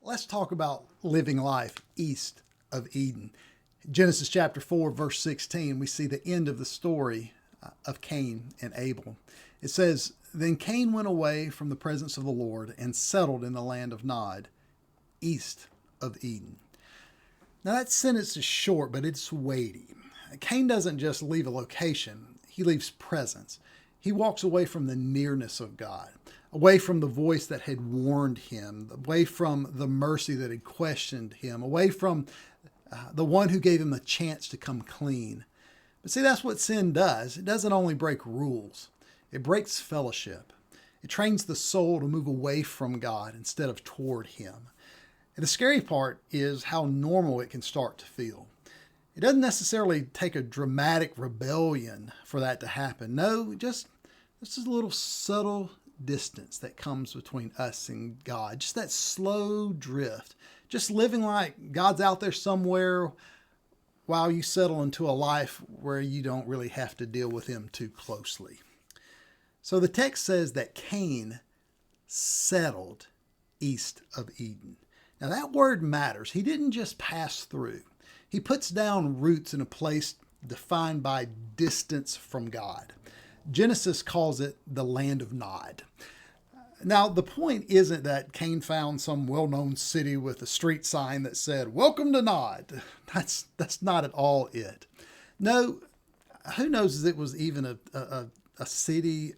Let's talk about living life east of Eden. Genesis chapter 4, verse 16, we see the end of the story of Cain and Abel. It says, "Then Cain went away from the presence of the Lord and settled in the land of Nod, east of Eden." Now that sentence is short, but it's weighty. Cain doesn't just leave a location, he leaves presence. He walks away from the nearness of God, away from the voice that had warned him, away from the mercy that had questioned him, away from the one who gave him a chance to come clean. But see, that's what sin does. It doesn't only break rules, it breaks fellowship. It trains the soul to move away from God instead of toward him. And the scary part is how normal it can start to feel. It doesn't necessarily take a dramatic rebellion for that to happen. No, just a little subtle distance that comes between us and God. Just that slow drift. Just living like God's out there somewhere while you settle into a life where you don't really have to deal with him too closely. So the text says that Cain settled east of Eden. Now that word matters. He didn't just pass through. He puts down roots in a place defined by distance from God. Genesis calls it the land of Nod. Now, the point isn't that Cain found some well-known city with a street sign that said, "Welcome to Nod." That's not at all it. No, who knows if it was even a city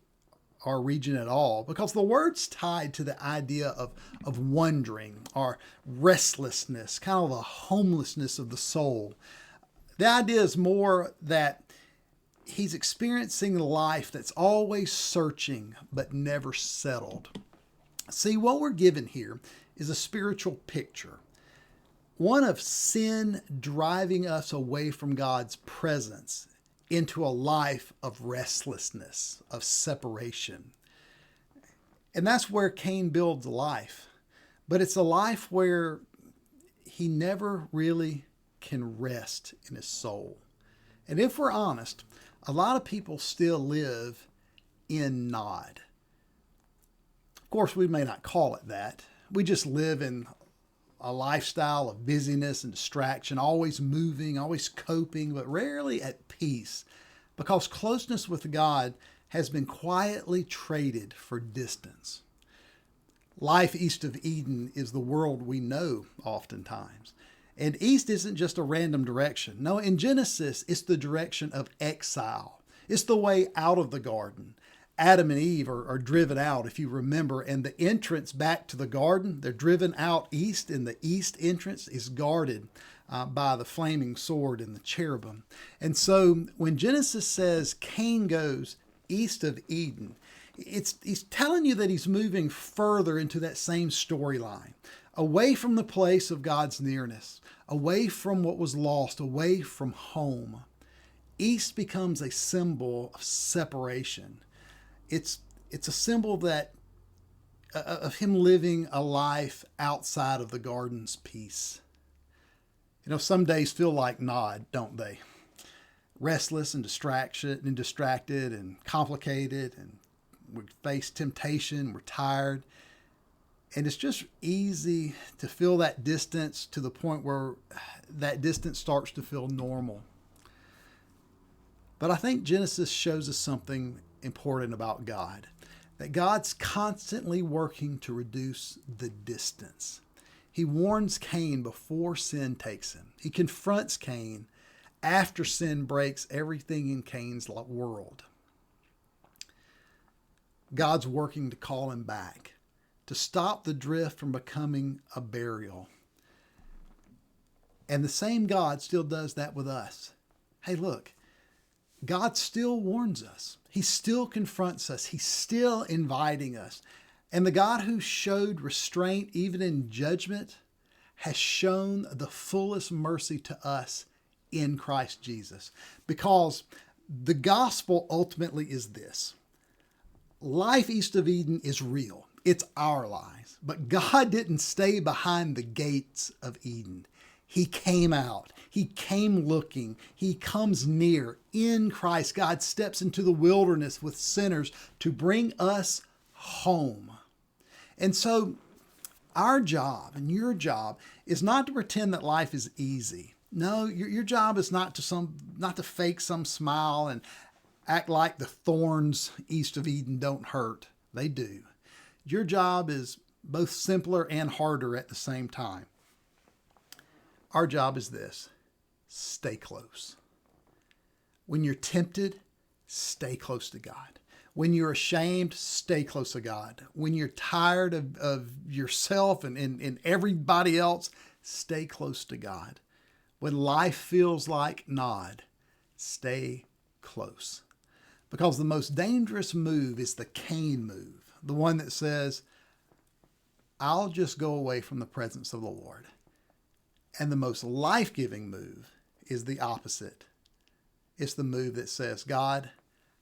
or region at all, because the word's tied to the idea of wandering or restlessness, kind of a homelessness of the soul. The idea is more that he's experiencing a life that's always searching but never settled. See, what we're given here is a spiritual picture, one of sin driving us away from God's presence into a life of restlessness, of separation. And that's where Cain builds a life. But it's a life where he never really can rest in his soul. And if we're honest, a lot of people still live in Nod. Of course, we may not call it that. We just live in a lifestyle of busyness and distraction, always moving, always coping, but rarely at peace, because closeness with God has been quietly traded for distance. Life east of Eden is the world we know oftentimes. And east isn't just a random direction. No, in Genesis, it's the direction of exile. It's the way out of the garden. Adam and Eve are driven out, if you remember, and the entrance back to the garden, they're driven out east, and the east entrance is guarded by the flaming sword and the cherubim. And so when Genesis says Cain goes east of Eden, he's telling you that he's moving further into that same storyline, away from the place of God's nearness, away from what was lost, away from home. East becomes a symbol of separation. It's a symbol that of him living a life outside of the garden's peace. You know, some days feel like Nod, don't they? Restless and distracted and complicated, and we face temptation, we're tired. And it's just easy to feel that distance to the point where that distance starts to feel normal. But I think Genesis shows us something important about God, that God's constantly working to reduce the distance. He warns Cain before sin takes him. He confronts Cain after sin breaks everything in Cain's world. God's working to call him back, to stop the drift from becoming a burial. And the same God still does that with us. Hey, look, God still warns us. He still confronts us. He's still inviting us. And the God who showed restraint even in judgment has shown the fullest mercy to us in Christ Jesus. Because the gospel ultimately is this: life east of Eden is real. It's our lives. But God didn't stay behind the gates of Eden. He came out. He came looking. He comes near. In Christ, God steps into the wilderness with sinners to bring us home. And so Our job and your job is not to pretend that life is easy. No, your job is not to fake some smile and act like the thorns east of Eden don't hurt. They do. Your job is both simpler and harder at the same time. Our job is this: stay close. When you're tempted, stay close to God. When you're ashamed, stay close to God. When you're tired of yourself and everybody else, stay close to God. When life feels like nod, stay close. Because the most dangerous move is the Cain move, the one that says, I'll just go away from the presence of the Lord. And the most life-giving move is the opposite. It's the move that says, God,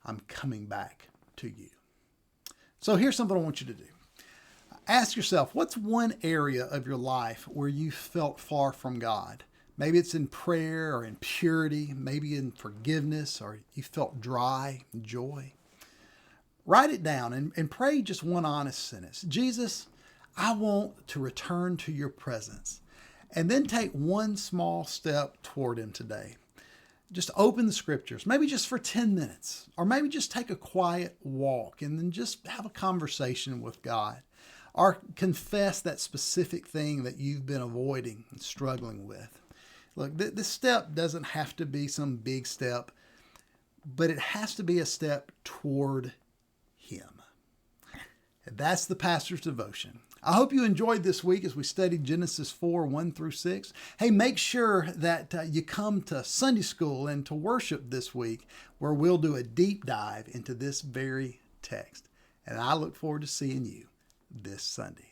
I'm coming back to you. So here's something I want you to do. Ask yourself, what's one area of your life where you felt far from God? Maybe it's in prayer or in purity, maybe in forgiveness, or you felt dry in joy. Write it down and pray just one honest sentence. Jesus, I want to return to your presence. And then take one small step toward him today. Just open the scriptures, maybe just for 10 minutes, or maybe just take a quiet walk and then just have a conversation with God, or confess that specific thing that you've been avoiding and struggling with. Look, this step doesn't have to be some big step, but it has to be a step toward him. And that's the pastor's devotion. I hope you enjoyed this week as we studied Genesis 4, 1 through 6. Hey, make sure that you come to Sunday school and to worship this week, where we'll do a deep dive into this very text. And I look forward to seeing you this Sunday.